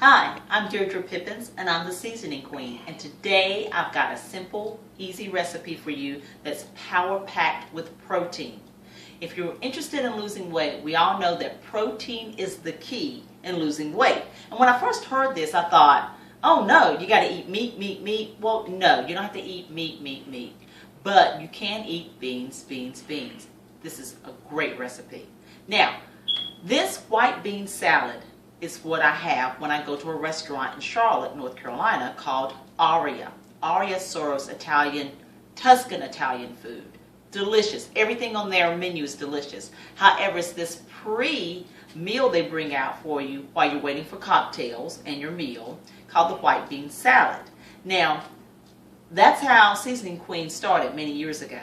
Hi, I'm Deirdre Pippins and I'm the Seasoning Queen, and today I've got a simple, easy recipe for you that's power-packed with protein. If you're interested in losing weight, we all know that protein is the key in losing weight. And when I first heard this, I thought, oh no, you gotta eat meat. Well, no, you don't have to eat meat. But you can eat beans. This is a great recipe. Now, this white bean salad is what I have when I go to a restaurant in Charlotte, North Carolina called Aria. Aria serves Tuscan Italian food. Delicious. Everything on their menu is delicious. However, it's this pre-meal they bring out for you while you're waiting for cocktails and your meal called the white bean salad. Now, that's how Seasoning Queen started many years ago.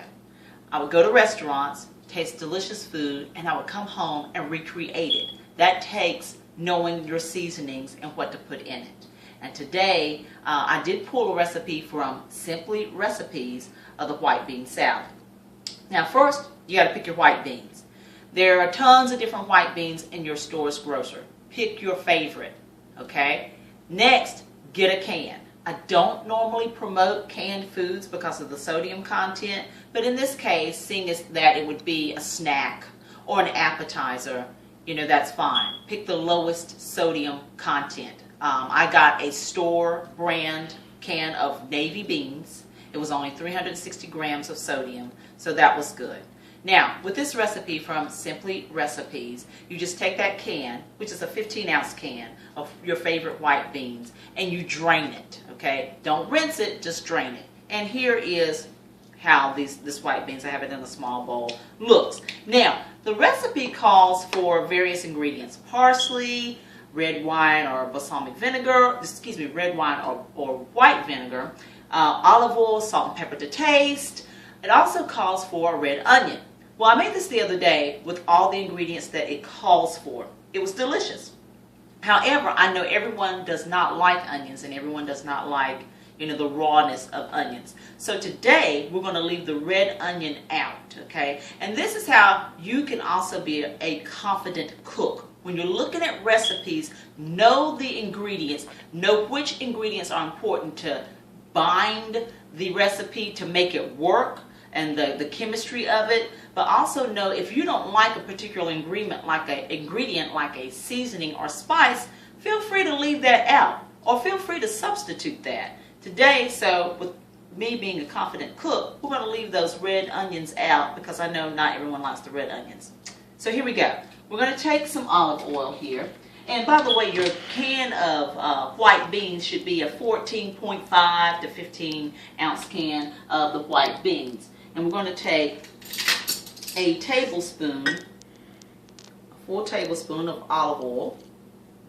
I would go to restaurants, taste delicious food, and I would come home and recreate it. That takes knowing your seasonings and what to put in it. And today, I did pull a recipe from Simply Recipes of the white bean salad. Now first, you got to pick your white beans. There are tons of different white beans in your store's grocer. Pick your favorite, okay? Next, get a can. I don't normally promote canned foods because of the sodium content, but in this case, seeing as that it would be a snack or an appetizer, you know, that's fine. Pick the lowest sodium content. I got a store brand can of navy beans. It was only 360 grams of sodium, so that was good. Now, with this recipe from Simply Recipes, you just take that can, which is a 15-ounce can of your favorite white beans, and you drain it, okay? Don't rinse it, just drain it. And here is how this white beans, I have it in a small bowl, looks. Now, the recipe calls for various ingredients: parsley, red wine or balsamic vinegar, red wine or white vinegar, olive oil, salt and pepper to taste. It also calls for a red onion. Well, I made this the other day with all the ingredients that it calls for. It was delicious. However, I know everyone does not like onions and everyone does not like, you know, the rawness of onions. So today we're going to leave the red onion out, okay? And this is how you can also be a confident cook. When you're looking at recipes, know the ingredients, know which ingredients are important to bind the recipe to make it work and the chemistry of it, but also know if you don't like a particular ingredient like a seasoning or spice, feel free to leave that out or feel free to substitute that. Today, so with me being a confident cook, we're going to leave those red onions out because I know not everyone likes the red onions. So here we go. We're going to take some olive oil here. And by the way, your can of white beans should be a 14.5 to 15 ounce can of the white beans. And we're going to take a full tablespoon of olive oil.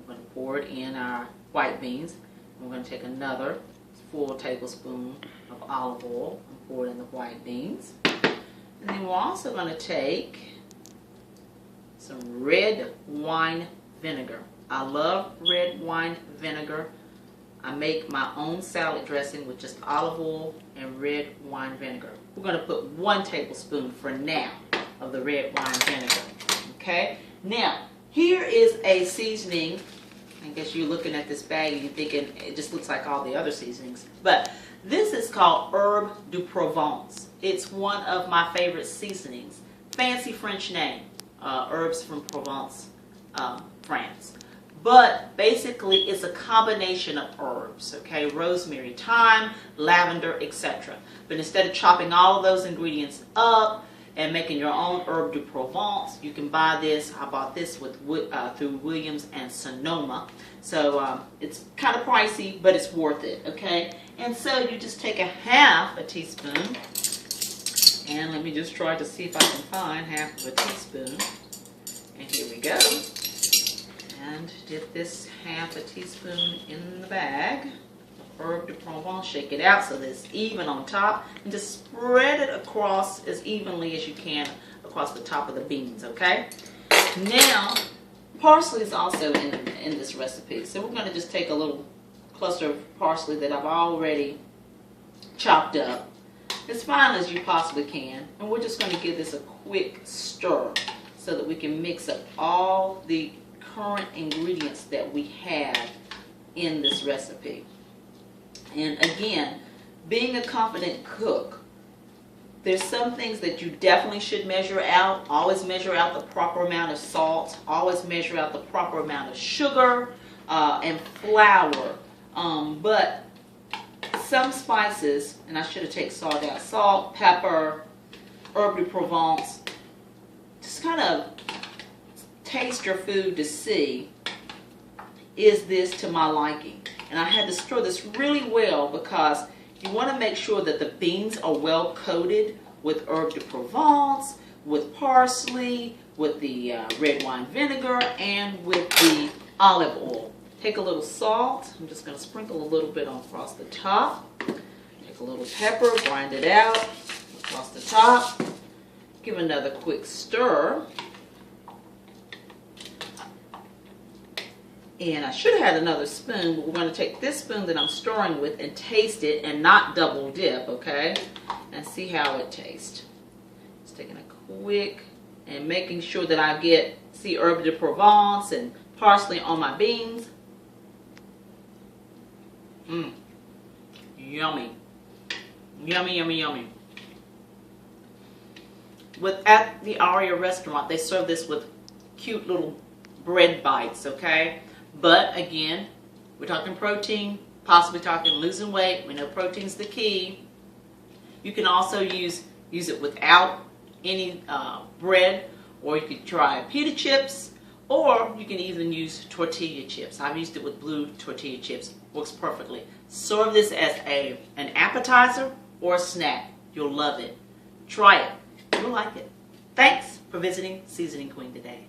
We're going to pour it in our white beans. We're going to take another full tablespoon of olive oil and pour it in the white beans. And then we're also going to take some red wine vinegar. I love red wine vinegar. I make my own salad dressing with just olive oil and red wine vinegar. We're going to put 1 tablespoon for now of the red wine vinegar. Okay? Now, here is a seasoning. I guess you're looking at this bag and you're thinking it just looks like all the other seasonings. But this is called Hebes de Provence. It's one of my favorite seasonings. Fancy French name. Herbs from Provence, France. But basically it's a combination of herbs, okay? Rosemary, thyme, lavender, etc. But instead of chopping all of those ingredients up and making your own Hebes de Provence, you can buy this. I bought this through Williams and Sonoma. So it's kind of pricey, but it's worth it, okay? And so you just take a half a teaspoon, and let me just try to see if I can find half of a teaspoon. And here we go. And dip this half a teaspoon in the bag of Hebes de Provence. Shake it out so that it's even on top. And just spread it across as evenly as you can across the top of the beans, okay? Now, parsley is also in this recipe. So we're going to just take a little cluster of parsley that I've already chopped up, as fine as you possibly can. And we're just going to give this a quick stir so that we can mix up all the current ingredients that we have in this recipe. And again, being a confident cook, there's some things that you definitely should measure out. Always measure out the proper amount of salt. Always measure out the proper amount of sugar and flour. But some spices, and I should have taken salt out, salt, pepper, Hebes de Provence, just kind of taste your food to see, is this to my liking? And I had to stir this really well because you want to make sure that the beans are well coated with Hebes de Provence, with parsley, with the red wine vinegar, and with the olive oil. Take a little salt. I'm just going to sprinkle a little bit across the top. Take a little pepper, grind it out across the top. Give another quick stir. And I should have had another spoon, but we're going to take this spoon that I'm stirring with and taste it and not double dip, okay? And see how it tastes. Just taking a quick and making sure that I get, see, Hebes de Provence and parsley on my beans. Yummy. Yummy, yummy, yummy. At the Aria Restaurant, they serve this with cute little bread bites, okay? But again, we're talking protein, possibly talking losing weight. We know protein's the key. You can also use it without any bread, or you could try pita chips, or you can even use tortilla chips. I've used it with blue tortilla chips. Works perfectly. Serve this as an appetizer or a snack. You'll love it. Try it. You'll like it. Thanks for visiting Seasoning Queen today.